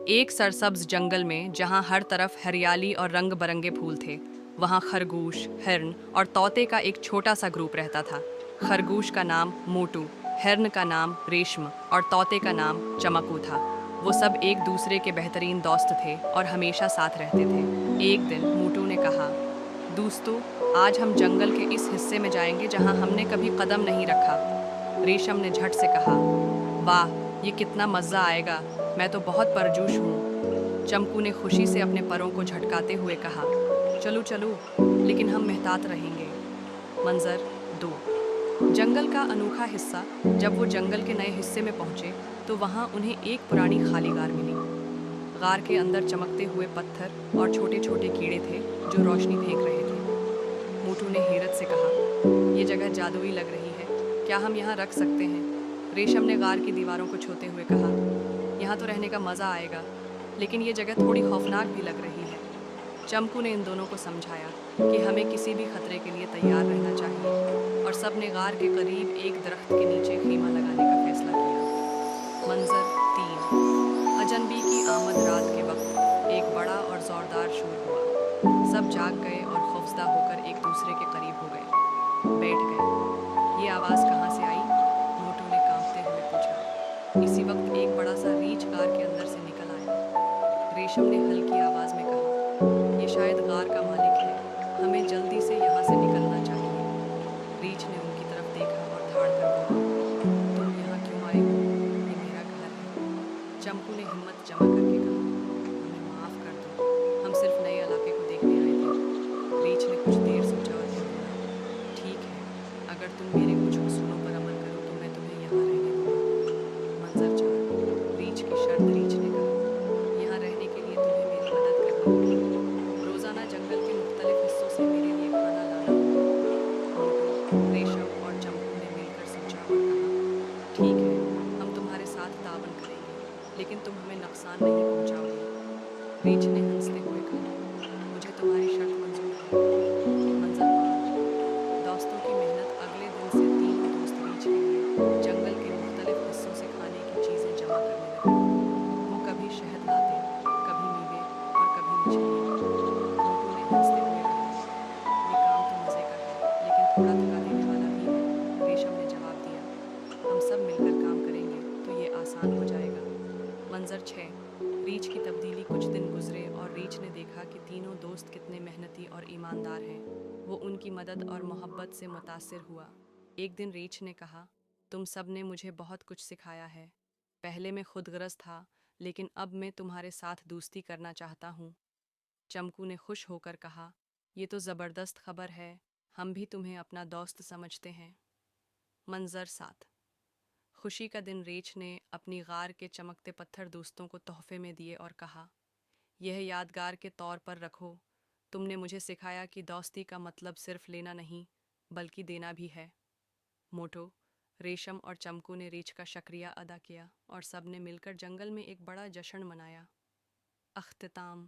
ایک सरसब्ज जंगल में जहाँ हर तरफ हरियाली और रंग बरंगे फूल थे, वहाँ खरगोश, हिरन और तोते का एक छोटा सा ग्रुप रहता था। खरगोश का नाम मोटू, हिरन का नाम रेशम और तोते का नाम चमकू था। वो सब एक दूसरे के बेहतरीन दोस्त थे और हमेशा साथ रहते थे। एक दिन मोटू ने कहा, दोस्तों, आज हम जंगल के इस हिस्से में जाएंगे जहाँ हमने कभी कदम नहीं रखा। रेशम ने झट से कहा, वाह, ये कितना मज़ा आएगा, मैं तो बहुत परजोश हूँ। चंपू ने खुशी से अपने परों को झटकाते हुए कहा, चलो चलो, लेकिन हम मेहतात रहेंगे। मंजर 2। जंगल का अनोखा हिस्सा। जब वो जंगल के नए हिस्से में पहुंचे तो वहां उन्हें एक पुरानी खाली गार मिली। गार के अंदर चमकते हुए पत्थर और छोटे छोटे कीड़े थे जो रोशनी फेंक रहे थे। मोटू ने हैरत से कहा, ये जगह जादुई लग रही है, क्या हम यहाँ रख सकते हैं? रेशम ने गार की दीवारों को छूते हुए कहा, यहाँ तो रहने का मज़ा आएगा, लेकिन ये जगह थोड़ी खौफनाक भी लग रही है। चंपू ने इन दोनों को समझाया कि हमें किसी भी खतरे के लिए तैयार रहना चाहिए, और सब ने गार के करीब एक दरख्त के नीचे खीमा लगाने का फैसला किया। मंजर 3। अजनबी की आमद। रात के वक्त एक बड़ा और जोरदार शोर हुआ। सब जाग गए और खौफजदा होकर एक दूसरे के करीब हो गए, बैठ गए। ये आवाज़ कहाँ से आई? मोटू ने कांपते हुए पूछा। इसी वक्त एक बड़ा सा रीछ गार के अंदर से निकल आया। रेशम ने हल्की आवाज़ में कहा, ये शायद गार का मालिक है, हमें जल्दी से यहाँ से निकलना चाहिए। रीछ ने उनकी तरफ देखा और धाड़ कर बोला, तुम यहाँ क्यों आए हो? ये मेरा घर है। चंपू ने हिम्मत जमा करके कहा, हमें माफ़ कर दो, हम सिर्फ नए इलाके को देखने आए थे। रीछ ने कुछ देर सोचा और फिर बोला, ठीक है, अगर तुम मेरे कुछ उसूलों पर अमल करो तो मैं तुम्हें यहाँ रहने दूंगा। मंजर 4। रीछ की शर्त। रीछ ने कहा, यहाँ रहने के लिए तुम्हें मेरी मदद करनी होगी। रोज़ाना जंगल के मुख्तलिफ हिस्सों से मेरे लिए खाना लाना होगा। मोटू, रेशम और चंपू ने मिलकर सोचा और कहा, ठीक है, हम तुम्हारे साथ तावन करेंगे, लेकिन तुम हमें नुकसान नहीं पहुंचाओगे। रीछ ने हंसते हुए कहा, मुझे तुम्हारी शर्त मंजूर है। मंजर 5। दोस्तों की मेहनत। अगले दिन से तीनों दोस्त रीछ के लिए जंगल के मुख्तलिफ हिस्सों से खाने की चीज़ें जमा करने लगे। वो कभी शहद लाते, कभी मेवे और कभी मछलियाँ। मोटू ने हंसते हुए कहा, ये काम तो मज़े का है, लेकिन थोड़ा थका देने वाला भी है। रेशम ने जवाब दिया, हम सब मिलकर काम करेंगे तो ये आसान हो जाएगा। मंजर 6। रीछ की तब्दीली। कुछ दिन गुजरे और रीछ ने देखा कि तीनों दोस्त कितने मेहनती और ईमानदार हैं। वो उनकी मदद और मोहब्बत से मुतासिर हुआ। एक दिन रीछ ने कहा, तुम सब ने मुझे बहुत कुछ सिखाया है। पहले मैं खुदगर्ज था, लेकिन अब मैं तुम्हारे साथ दोस्ती करना चाहता हूँ। चंपू ने खुश होकर कहा, ये तो ज़बरदस्त खबर है, हम भी तुम्हें अपना दोस्त समझते हैं। मंजर 7। खुशी का दिन। रीछ ने अपनी गार के चमकते पत्थर दोस्तों को तोहफे में दिए और कहा, यह यादगार के तौर पर रखो, तुमने मुझे सिखाया कि दोस्ती का मतलब सिर्फ लेना नहीं, बल्कि देना भी है। मोटो, रेशम और चंपू ने रीछ का शुक्रिया अदा किया और सब ने मिलकर जंगल में एक बड़ा जश्न मनाया। अख्तिताम।